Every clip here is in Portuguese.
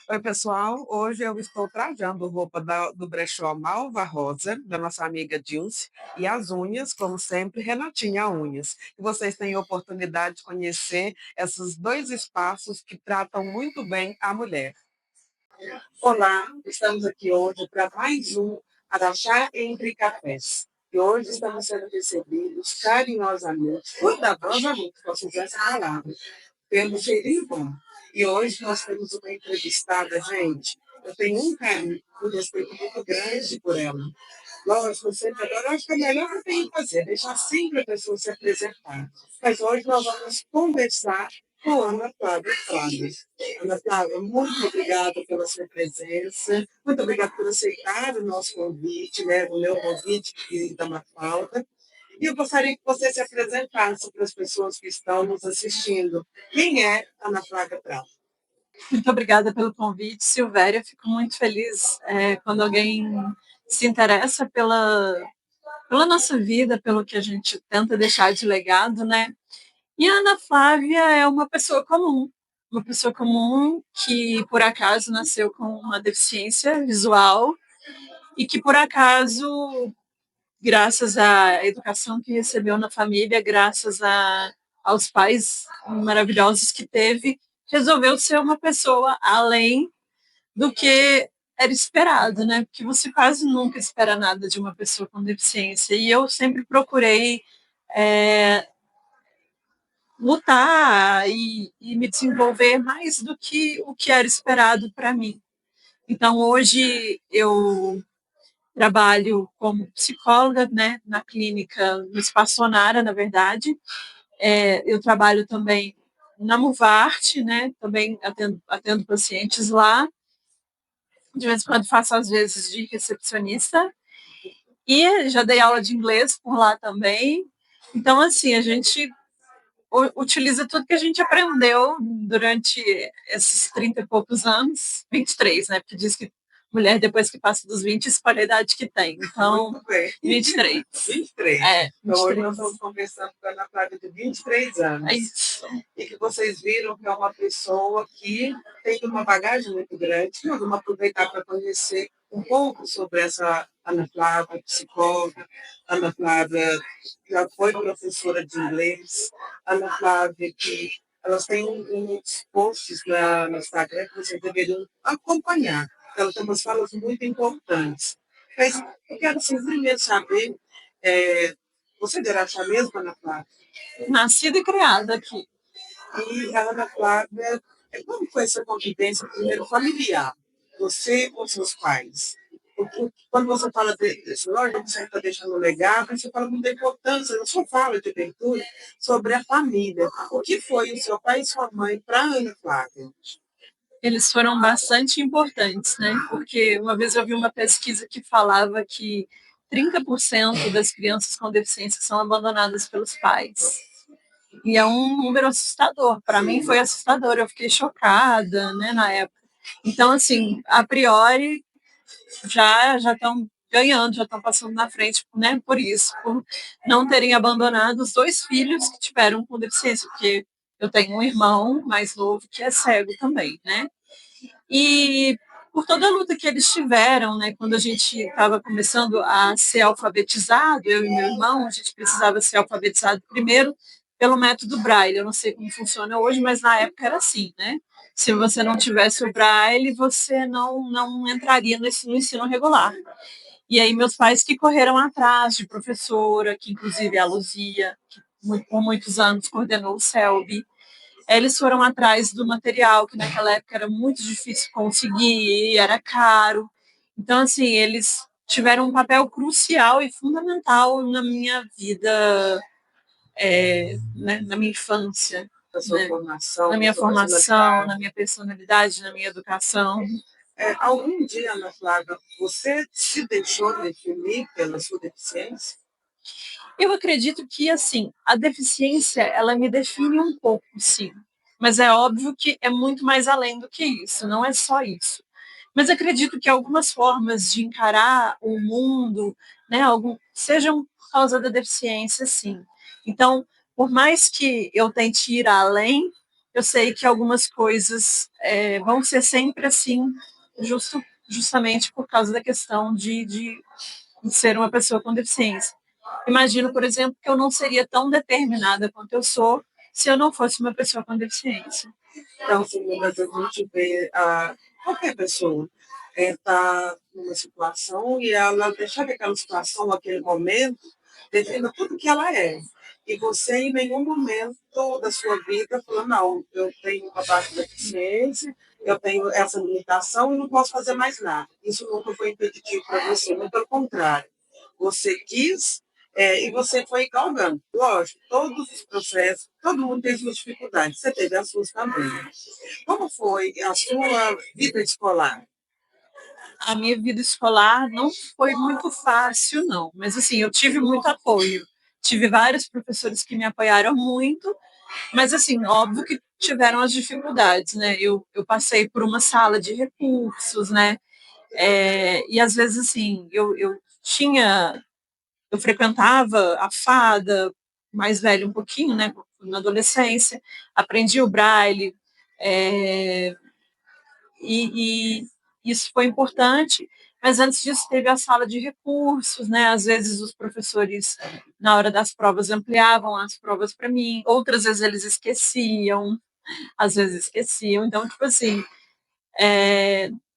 Oi, pessoal. Hoje eu estou trajando roupa do brechó Malva Rosa, da nossa amiga Dilce, e as unhas, como sempre, Renatinha Unhas. E vocês têm a oportunidade de conhecer esses dois espaços que tratam muito bem a mulher. Olá, estamos aqui hoje para mais um Araxá Entre Cafés. E hoje estamos sendo recebidos carinhosamente, cuidadosamente, posso usar essa palavra, pelo Xerivan. E hoje nós temos uma entrevistada, gente. Eu tenho um carinho, um respeito muito grande por ela. Lógico, sempre agora, acho que é melhor que eu tenho que fazer, deixar sempre a pessoa se apresentar. Mas hoje nós vamos conversar com a Ana Flávia Flávia. Ana Flávia, muito obrigada pela sua presença, muito obrigada por aceitar o nosso convite, né, o meu convite e da Mafalda. E eu gostaria que você se apresentasse para as pessoas que estão nos assistindo. Quem é Ana Flávia Prata? Muito obrigada pelo convite, Silvéria. Fico muito feliz quando alguém se interessa pela nossa vida, pelo que a gente tenta deixar de legado, né? E a Ana Flávia é uma pessoa comum que por acaso nasceu com uma deficiência visual e que por acaso, graças à educação que recebeu na família, aos pais maravilhosos que teve, resolveu ser uma pessoa além do que era esperado, né? Porque você quase nunca espera nada de uma pessoa com deficiência. E eu sempre procurei é, lutar e me desenvolver mais do que o que era esperado para mim. Então, hoje eu trabalho como psicóloga, né, na clínica, no Espaço Onara, na verdade. Eu trabalho também na Muvarte, né, também atendo pacientes lá. De vez em quando faço, às vezes, de recepcionista. E já dei aula de inglês por lá também. Então, assim, a gente utiliza tudo que a gente aprendeu durante esses 30 e poucos anos, 23, né? Porque diz que mulher, depois que passa dos 20, escolhe a idade que tem. Então, Muito bem. 23. 23. É, Então, hoje 23. nós estamos conversando com a Ana Flávia de 23 anos. É isso. E que vocês viram que é uma pessoa que tem uma bagagem muito grande. Nós vamos aproveitar para conhecer um pouco sobre essa Ana Flávia, psicóloga. Ana Flávia já foi professora de inglês. Ana Flávia, que elas têm uns posts no Instagram que vocês deveriam acompanhar. Ela tem umas falas muito importantes. Mas eu quero simplesmente saber, é, você de Araxá mesmo, Ana Flávia? Nascida e criada aqui. E a Ana Flávia, como foi essa convivência primeiro familiar? Você com seus pais? Porque quando você fala desse lógico, você está deixando um legado, você fala muito da importância, na sua fala de abertura, sobre a família. O que foi o seu pai e sua mãe para a Ana Flávia? Eles foram bastante importantes, né? Porque uma vez eu vi uma pesquisa que falava que 30% das crianças com deficiência são abandonadas pelos pais. E é um número assustador. Para mim foi assustador. Eu fiquei chocada, né, na época. Então, assim, a priori, já estão ganhando, já estão passando na frente, né, por isso, por não terem abandonado os dois filhos que tiveram com deficiência, porque eu tenho um irmão mais novo que é cego também, né? E por toda a luta que eles tiveram, né, quando a gente estava começando a ser alfabetizado, eu e meu irmão, a gente precisava ser alfabetizado primeiro pelo método Braille. Eu não sei como funciona hoje, mas na época era assim, né? Se você não tivesse o Braille, você não entraria no ensino regular. E aí meus pais que correram atrás de professora, que inclusive é a Luzia, que por muitos anos coordenou o CELB, eles foram atrás do material, que naquela época era muito difícil conseguir, era caro. Então, assim, eles tiveram um papel crucial e fundamental na minha vida, né, na minha infância, Da sua né, formação, na da minha sua formação, na personalidade? minha personalidade, na minha educação. Algum dia, Ana Flávia, você se deixou definir pela sua deficiência? Eu acredito que, assim, a deficiência, ela me define um pouco, sim. Mas é óbvio que é muito mais além do que isso, não é só isso. Mas acredito que algumas formas de encarar o mundo, né, sejam por causa da deficiência, sim. Então, por mais que eu tente ir além, eu sei que algumas coisas vão ser sempre assim, justamente por causa da questão de ser uma pessoa com deficiência. Imagino, por exemplo, que eu não seria tão determinada quanto eu sou se eu não fosse uma pessoa com deficiência. Então, assim, muitas vezes a gente vê qualquer pessoa está numa situação e ela deixar que aquela situação, aquele momento, defina tudo que ela é. E você, em nenhum momento da sua vida, falou, não, eu tenho uma baixa deficiência, eu tenho essa limitação e não posso fazer mais nada. Isso nunca foi impeditivo para você, muito pelo contrário. Você quis e você foi galgando. Lógico, todos os processos, todo mundo teve suas dificuldades, você teve as suas também. Como foi a sua vida escolar? A minha vida escolar não foi muito fácil, não. Mas, assim, eu tive muito apoio. Tive vários professores que me apoiaram muito, mas, assim, óbvio que tiveram as dificuldades, né? Eu passei por uma sala de recursos, né? E, às vezes, assim, eu frequentava a fada, mais velho um pouquinho, né? Na adolescência, aprendi o braille, é, e isso foi importante, mas antes disso teve a sala de recursos, né? Às vezes os professores, na hora das provas, ampliavam as provas para mim, outras vezes eles esqueciam, às vezes esqueciam. Então, tipo assim,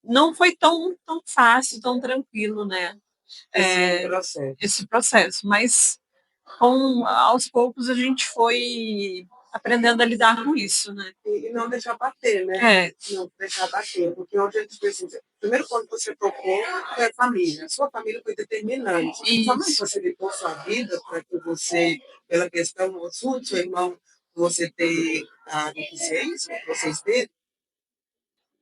não foi tão fácil, tão tranquilo, né? Esse processo, mas aos poucos a gente foi aprendendo a lidar com isso, né? E não deixar bater, né? Não deixar bater, porque hoje a gente precisa. Primeiro ponto que você tocou foi a família. A sua família foi determinante. Isso. Sua mãe facilitou sua vida para que você, pela questão sua, seu irmão, você ter a deficiência, vocês terem?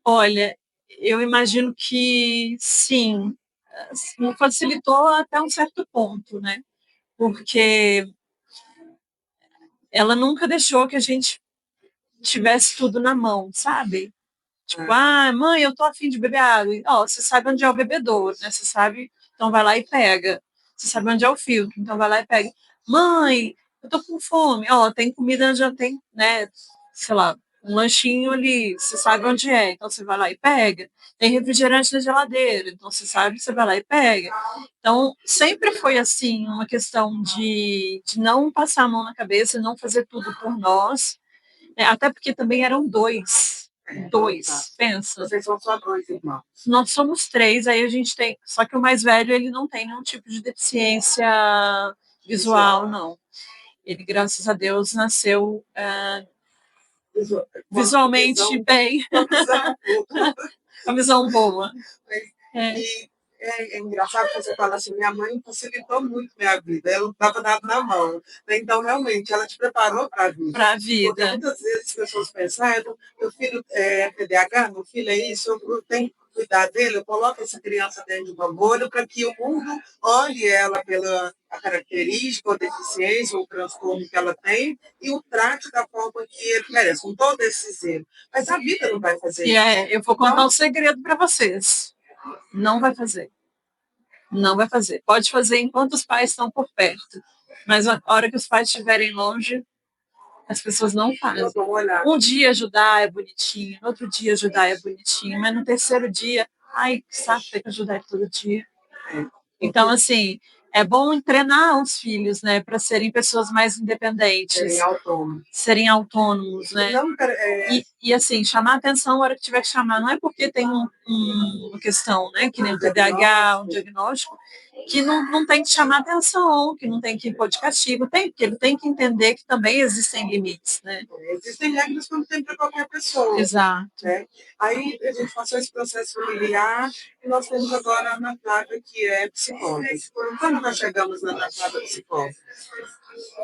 Olha, eu imagino que sim, facilitou até um certo ponto, né? Porque ela nunca deixou que a gente tivesse tudo na mão, sabe? Tipo, mãe, eu tô afim de beber água. Ó, você sabe onde é o bebedouro, né? Você sabe, então vai lá e pega. Você sabe onde é o filtro, então vai lá e pega. Mãe, eu tô com fome. Ó, tem comida, já tem, né? Sei lá, um lanchinho ali, você sabe onde é, então você vai lá e pega. Tem refrigerante na geladeira, então você sabe, você vai lá e pega. Então, sempre foi assim, uma questão de não passar a mão na cabeça, não fazer tudo por nós, né? Até porque também eram dois, pensa. Vocês são só dois irmãos. Nós somos três, aí a gente tem. Só que o mais velho, ele não tem nenhum tipo de deficiência visual, não. Ele, graças a Deus, nasceu visualmente bem. Uma visão boa. E é engraçado que você fala assim, minha mãe facilitou muito minha vida, ela não estava dado na mão. Então, realmente, ela te preparou para a vida. Para a vida. Porque muitas vezes as pessoas pensam, meu filho é TDAH, meu filho é isso, eu tenho que cuidar dele, eu coloco essa criança dentro de uma bolha para que o mundo olhe ela pela a característica, ou deficiência, ou transtorno que ela tem, e o trate da forma que ele merece, com todo esse zelo. Mas a vida não vai fazer isso. Eu vou contar um segredo para vocês. Não vai fazer. Não vai fazer. Pode fazer enquanto os pais estão por perto. Mas a hora que os pais estiverem longe, as pessoas não fazem. Um dia ajudar é bonitinho, no outro dia ajudar é bonitinho, mas no terceiro dia, ai, que saco ter que ajudar ele todo dia. Então, assim, é bom treinar os filhos, né, para serem pessoas mais independentes. Serem autônomos, né? E, assim, chamar atenção na hora que tiver que chamar. Não é porque tem uma questão, né, que nem o TDAH, um diagnóstico, que não tem que chamar atenção, que não tem que impor de castigo, porque ele tem que entender que também existem limites, né? Existem regras como tem para qualquer pessoa. Exato. Né? Aí a gente passou esse processo familiar e nós temos agora a Ana Flávia, que é psicóloga. Quando nós chegamos na Ana Flávia psicóloga?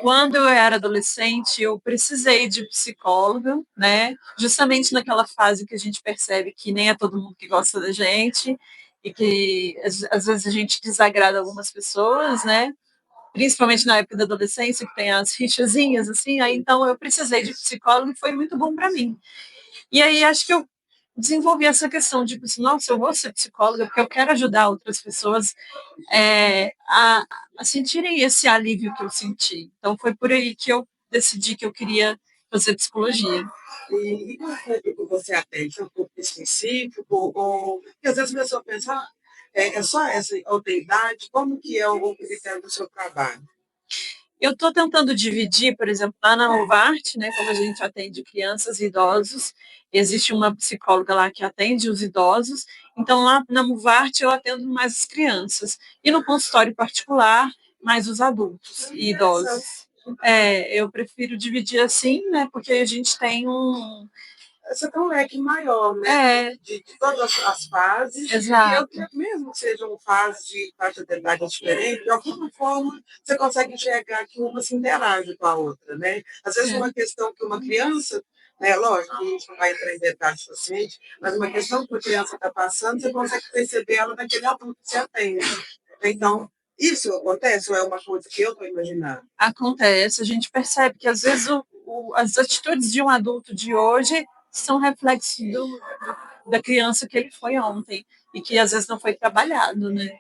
Quando eu era adolescente, eu precisei de psicóloga, né? Justamente naquela fase que a gente percebe que nem é todo mundo que gosta da gente e que às vezes a gente desagrada algumas pessoas, né? Principalmente na época da adolescência, que tem as rixazinhas, assim. Aí então eu precisei de psicólogo e foi muito bom para mim. E aí acho que eu desenvolvi essa questão de, assim, nossa, eu vou ser psicóloga porque eu quero ajudar outras pessoas a sentirem esse alívio que eu senti. Então foi por aí que eu decidi que eu queria fazer psicologia. E qual público você atende? É um público específico? Ou... Porque às vezes a pessoa pensa, é só essa outra idade, como que é o critério do seu trabalho? Eu estou tentando dividir, por exemplo, lá na Movart, né, como a gente atende crianças e idosos, existe uma psicóloga lá que atende os idosos, então lá na Movart eu atendo mais as crianças, e no consultório particular, mais os adultos e idosos. Eu prefiro dividir assim, né, porque a gente tem Você tem um leque maior, né? De todas as fases. Exato. E eu, mesmo que sejam fases de faixa de idade diferente, de alguma forma você consegue enxergar que uma se interage com a outra, né? Às vezes uma questão que uma criança, né, lógico, a gente não vai entrar em detalhes paciente, mas uma questão que a criança está passando, você consegue perceber ela naquele adulto que você atende. Então, isso acontece ou é uma coisa que eu estou imaginando? Acontece, a gente percebe que às vezes as atitudes de um adulto de hoje são reflexos da criança que ele foi ontem e que às vezes não foi trabalhado, né?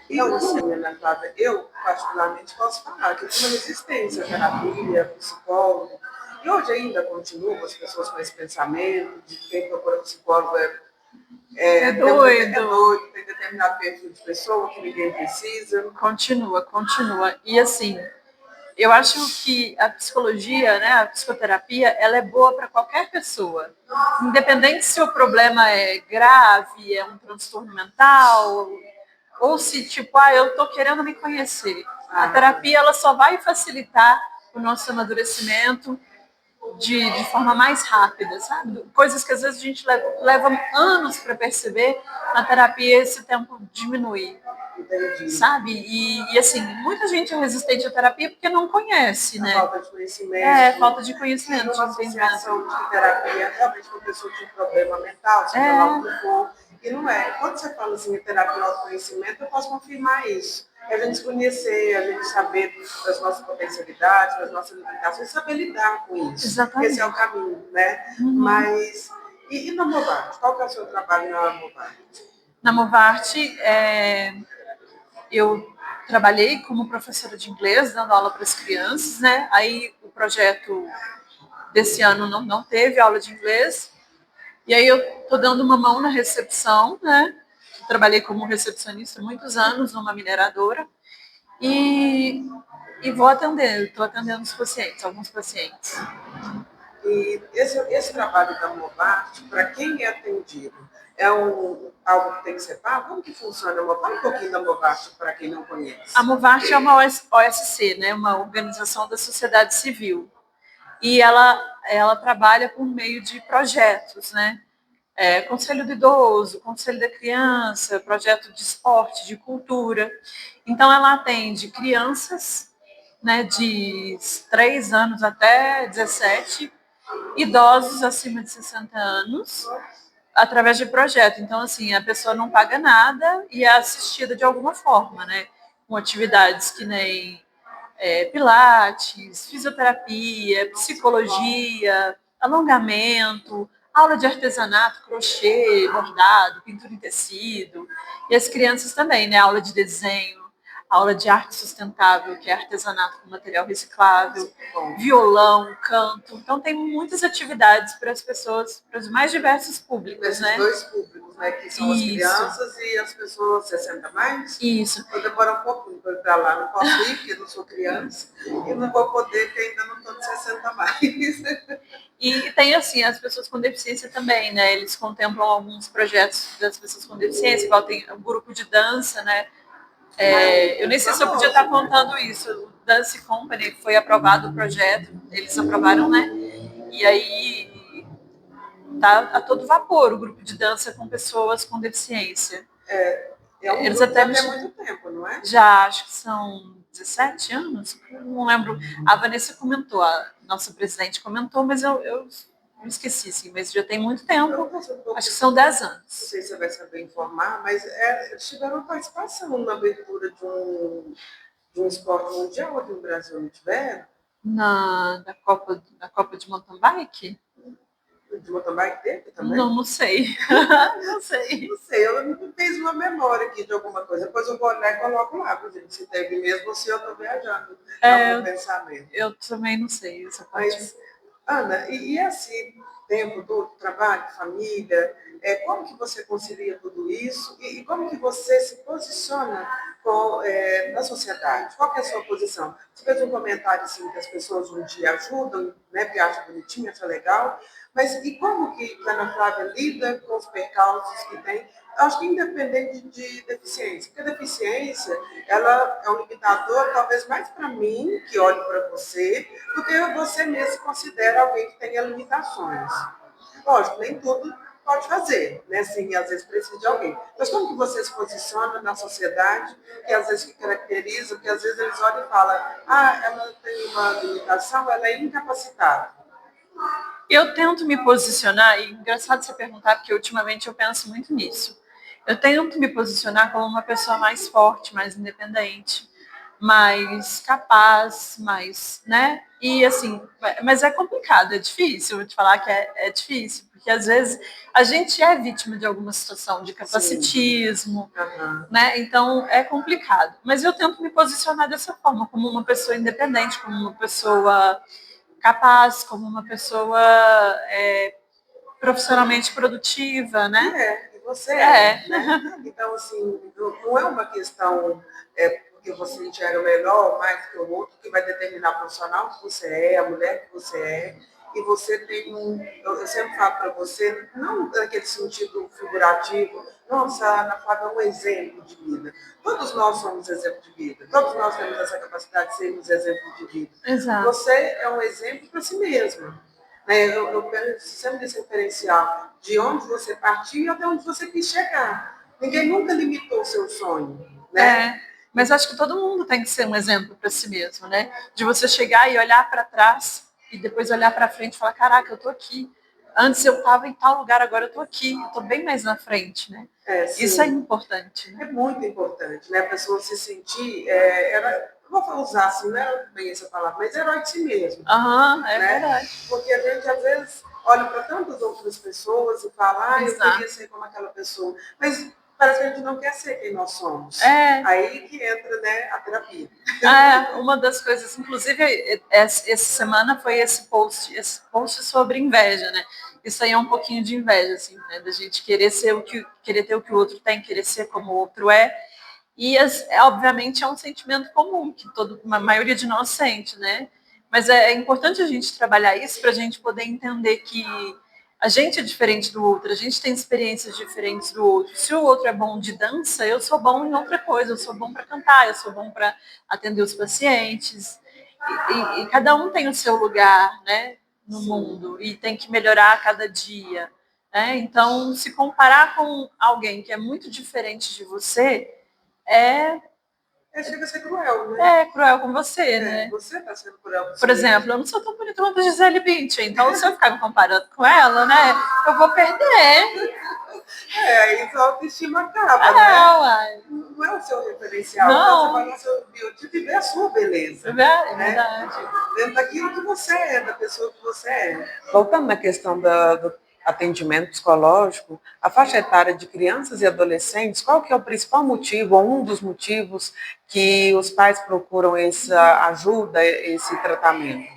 Então, assim, Ana Flávia, eu particularmente posso falar que eu tenho uma resistência à terapia, psicólogo, e hoje ainda continuam as pessoas com esse pensamento de que quem procura psicólogo É doido. Tem determinado perfil de pessoa que ninguém precisa. Continua. E assim, eu acho que a psicologia, né, a psicoterapia, ela é boa para qualquer pessoa. Independente se o problema é grave, é um transtorno mental, ou se, tipo, eu estou querendo me conhecer. A terapia, ela só vai facilitar o nosso amadurecimento de forma mais rápida, sabe? Coisas que às vezes a gente leva anos para perceber, na terapia esse tempo diminui. Entendi. Sabe? E assim, muita gente é resistente à terapia porque não conhece, né? Falta de conhecimento. Falta de conhecimento. Uma associação de terapia realmente com pessoa que tem problema mental, seja lá o que for. E não é. Quando você fala assim, terapia e autoconhecimento, eu posso confirmar isso. É a gente se conhecer, a gente saber das nossas potencialidades, das nossas limitações, saber lidar com isso. Exatamente. Esse é o caminho, né? Mas, e na Movart? Qual que é o seu trabalho na Movart? Na Movart, eu trabalhei como professora de inglês, dando aula para as crianças, né? Aí o projeto desse ano não teve aula de inglês, e aí eu estou dando uma mão na recepção, né? Trabalhei como recepcionista muitos anos numa mineradora, e vou atender, estou atendendo os pacientes, alguns pacientes. E esse trabalho da Movart, para quem é atendido, é algo que tem que ser pago? Como que funciona? Fala um pouquinho da Movart para quem não conhece. A Movart é uma OSC, né, uma organização da sociedade civil. E ela trabalha por meio de projetos, né? Conselho do idoso, conselho da criança, projeto de esporte, de cultura. Então, ela atende crianças, né, de 3 anos até 17, idosos acima de 60 anos, através de projeto. Então, assim, a pessoa não paga nada e é assistida de alguma forma, né? Com atividades que nem pilates, fisioterapia, psicologia, alongamento, aula de artesanato, crochê, bordado, pintura em tecido. E as crianças também, né? Aula de desenho, aula de arte sustentável, que é artesanato com material reciclável, violão, canto. Então, tem muitas atividades para as pessoas, para os mais diversos públicos, Esses né? dois públicos, né? Que são as crianças e as pessoas 60 mais. Isso. Vou demorar um pouquinho para ir para lá. Não posso ir, porque não sou criança. E não vou poder, porque ainda não estou de 60 mais. E tem, assim, as pessoas com deficiência também, né? Eles contemplam alguns projetos das pessoas com deficiência, igual tem um grupo de dança, né? Eu nem sei se eu podia estar contando isso. O Dance Company foi aprovado o projeto, eles aprovaram, né? E aí tá a todo vapor o grupo de dança com pessoas com deficiência. Eles até há muito tempo, não é? Já, acho que são 17 anos, não lembro. A Vanessa comentou, a nossa presidente comentou, mas eu me esqueci, sim, mas já tem muito tempo, acho que são 10 anos. Não sei se você vai saber informar, mas eles tiveram uma participação na abertura de um esporte mundial aqui no Brasil, não tiveram? Na Copa de mountain bike? De mountain bike teve também? Não sei. Não sei. Não sei, eu não fiz uma memória aqui de alguma coisa. Depois eu vou olhar e coloco lá, por exemplo, se teve mesmo ou se eu estou viajando no meu pensamento. Eu também não sei essa parte. Mas Ana, e esse tempo do trabalho, família, como que você concilia tudo isso e como que você se posiciona na sociedade? Qual que é a sua posição? Você fez um comentário assim que as pessoas um dia ajudam, né, porque acham bonitinho, acha legal, mas e como que a Ana Flávia lida com os percalços que tem? Acho que independente de deficiência, porque a deficiência ela é um limitador, talvez mais para mim, que olho para você, do que você mesmo se considera alguém que tenha limitações. Lógico, nem tudo pode fazer, né? Sim, às vezes precisa de alguém. Mas como que você se posiciona na sociedade, que às vezes que caracteriza, que às vezes eles olham e falam, ah, ela tem uma limitação, ela é incapacitada. Eu tento me posicionar, e engraçado você perguntar, porque ultimamente eu penso muito nisso. Eu tento me posicionar como uma pessoa mais forte, mais independente, mais capaz, mais, né? E assim, mas é complicado, é difícil, vou te falar que é difícil, porque às vezes a gente é vítima de alguma situação de capacitismo, né? Então é complicado. Mas eu tento me posicionar dessa forma, como uma pessoa independente, como uma pessoa capaz, como uma pessoa profissionalmente produtiva, né? E você né? Então, assim, não é uma questão porque você enxerga melhor, mais que o outro, que vai determinar o profissional que você é, a mulher que você é. E você tem eu sempre falo para você, não naquele sentido figurativo, nossa, a Ana Flávia é um exemplo de vida. Todos nós somos exemplo de vida, todos nós temos essa capacidade de sermos exemplo de vida. Exato. Você é um exemplo para si mesma. Né? Eu penso sempre nesse referencial de onde você partiu e até onde você quis chegar. Ninguém nunca limitou o seu sonho, né? Mas acho que todo mundo tem que ser um exemplo para si mesmo, né? De você chegar e olhar para trás e depois olhar para frente e falar, caraca, eu tô aqui. Antes eu estava em tal lugar, agora eu tô aqui, eu tô bem mais na frente, né? Isso é importante. Né? É muito importante, né? A pessoa se sentir, vou usar assim, não é bem essa palavra, mas herói de si mesmo. É né? verdade. Porque a gente às vezes olha para tantas outras pessoas e fala, ah, eu queria ser como aquela pessoa. Mas parece que a gente não quer ser quem nós somos. Aí que entra, né, a terapia. Uma das coisas, inclusive, essa semana foi esse post sobre inveja, né? Isso aí é um pouquinho de inveja, assim, né? Da gente querer querer ter o que o outro tem, querer ser como o outro é. E, obviamente, é um sentimento comum que a maioria de nós sente, né? Mas é importante a gente trabalhar isso para a gente poder entender que a gente é diferente do outro, a gente tem experiências diferentes do outro. Se o outro é bom de dança, eu sou bom em outra coisa, eu sou bom para cantar, eu sou bom para atender os pacientes. E cada um tem o seu lugar, né, no mundo e tem que melhorar a cada dia. Né? Então, se comparar com alguém que é muito diferente de você, chega a ser cruel, né? É cruel com você, né? Você está sendo cruel com Por exemplo, eu não sou tão bonita quanto a Gisele Bündchen, então se eu ficar me comparando com ela, né, eu vou perder. Aí sua autoestima acaba, né? Uai. Não é o seu referencial. Não. Você vai no seu biotipo e vê a sua beleza. É verdade. Né? Dentro daquilo que você é, da pessoa que você é. Voltando na questão do atendimento psicológico, a faixa etária de crianças e adolescentes, qual que é o principal motivo, ou um dos motivos que os pais procuram essa ajuda, esse tratamento?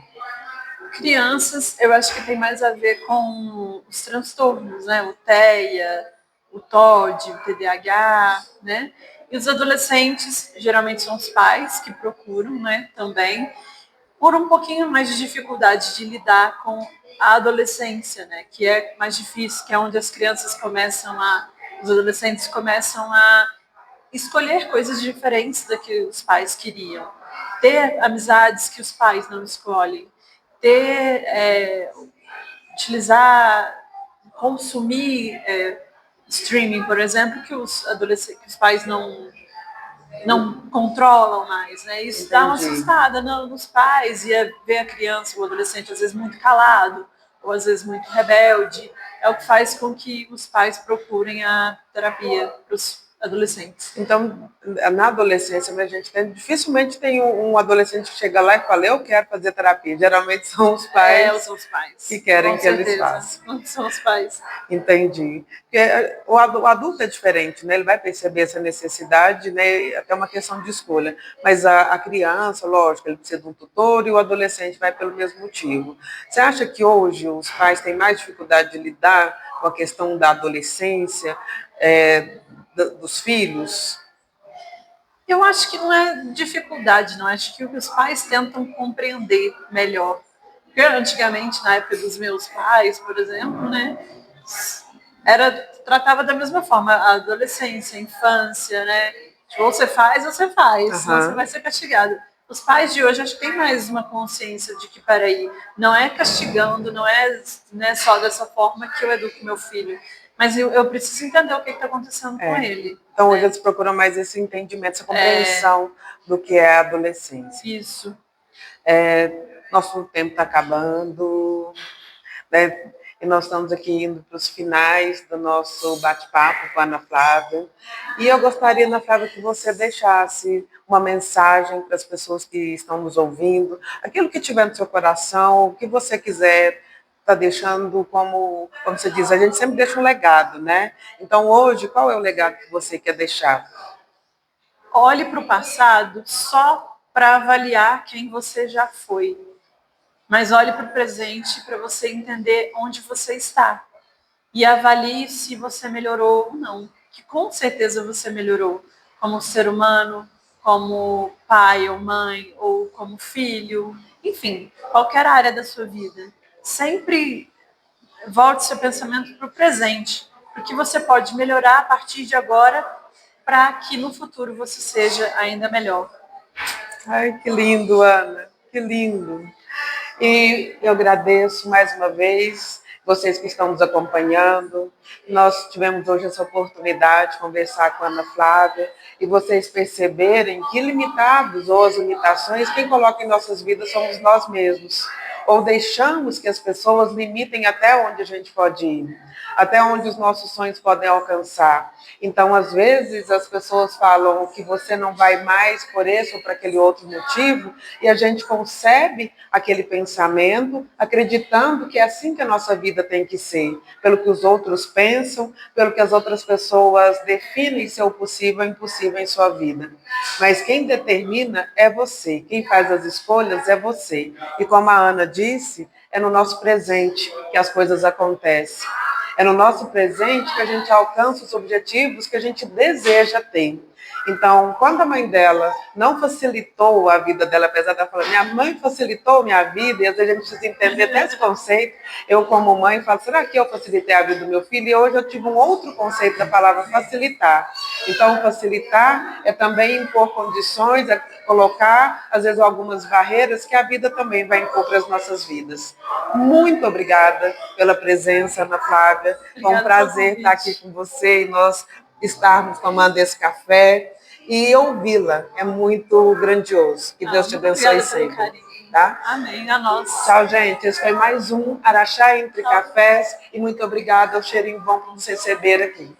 Crianças, eu acho que tem mais a ver com os transtornos, né? O TEA, o TOD, o TDAH, né? E os adolescentes, geralmente são os pais que procuram, né? Também, por um pouquinho mais de dificuldade de lidar com a adolescência, né? Que é mais difícil, que é onde as crianças os adolescentes começam a escolher coisas diferentes da que os pais queriam, ter amizades que os pais não escolhem, utilizar, consumir streaming, por exemplo, que os pais não controlam mais, né? Isso dá uma assustada nos pais e ver a criança, o adolescente, às vezes muito calado, ou às vezes muito rebelde, é o que faz com que os pais procurem a terapia para os adolescentes. Então, na adolescência, a gente dificilmente tem um adolescente que chega lá e fala, eu quero fazer terapia. Geralmente são os pais, São os pais que querem com que eles certeza. façam. São os pais. Entendi. Porque o adulto é diferente, né? Ele vai perceber essa necessidade, né? Até uma questão de escolha. Mas a criança, lógico, ele precisa de um tutor e o adolescente vai pelo mesmo motivo. Você acha que hoje os pais têm mais dificuldade de lidar com a questão da adolescência, dos filhos? Eu acho que não é dificuldade, não. Acho que os pais tentam compreender melhor. Porque antigamente, na época dos meus pais, por exemplo, né, tratava da mesma forma a adolescência, a infância, né? Tipo, ou você faz, senão você vai ser castigado. Os pais de hoje acho que têm mais uma consciência de que, peraí, não é castigando, não é só dessa forma que eu educo meu filho, mas eu preciso entender o que está acontecendo com ele. Então, hoje eles procuram mais esse entendimento, essa compreensão do que é a adolescência. Isso. Nosso tempo está acabando, né? E nós estamos aqui indo para os finais do nosso bate-papo com a Ana Flávia. E eu gostaria, Ana Flávia, que você deixasse uma mensagem para as pessoas que estão nos ouvindo, aquilo que tiver no seu coração, o que você quiser está deixando, como você diz, a gente sempre deixa um legado, né? Então, hoje, qual é o legado que você quer deixar? Olhe para o passado só para avaliar quem você já foi. Mas olhe para o presente para você entender onde você está. E avalie se você melhorou ou não. Que com certeza você melhorou como ser humano, como pai ou mãe, ou como filho, enfim, qualquer área da sua vida. Sempre volte seu pensamento para o presente, porque você pode melhorar a partir de agora para que no futuro você seja ainda melhor. Ai, que lindo, Ana, que lindo. E eu agradeço mais uma vez vocês que estão nos acompanhando. Nós tivemos hoje essa oportunidade de conversar com a Ana Flávia e vocês perceberem que limitados ou as limitações, quem coloca em nossas vidas somos nós mesmos. Ou deixamos que as pessoas limitem até onde a gente pode ir, até onde os nossos sonhos podem alcançar. Então, às vezes, as pessoas falam que você não vai mais por esse ou por aquele outro motivo, e a gente concebe aquele pensamento, acreditando que é assim que a nossa vida tem que ser, pelo que os outros pensam, pelo que as outras pessoas definem ser o possível e impossível em sua vida. Mas quem determina é você, quem faz as escolhas é você. E como a Ana disse, é no nosso presente que as coisas acontecem. É no nosso presente que a gente alcança os objetivos que a gente deseja ter. Então, quando a mãe dela não facilitou a vida dela, apesar de ela falar, minha mãe facilitou minha vida, e às vezes a gente precisa entender até esse conceito. Eu, como mãe, falo, será que eu facilitei a vida do meu filho? E hoje eu tive um outro conceito da palavra facilitar. Então, facilitar é também impor condições, é colocar, às vezes, algumas barreiras que a vida também vai impor para as nossas vidas. Muito obrigada pela presença, Ana Flávia. Foi um prazer estar aqui com você e nós estarmos tomando esse café e ouvi-la. É muito grandioso. Que Deus te abençoe sempre. Tá? Amém, a nós. Tchau, gente. Esse foi mais um Araxá Entre Cafés e muito obrigada ao Cheirinho Bom por nos receber aqui.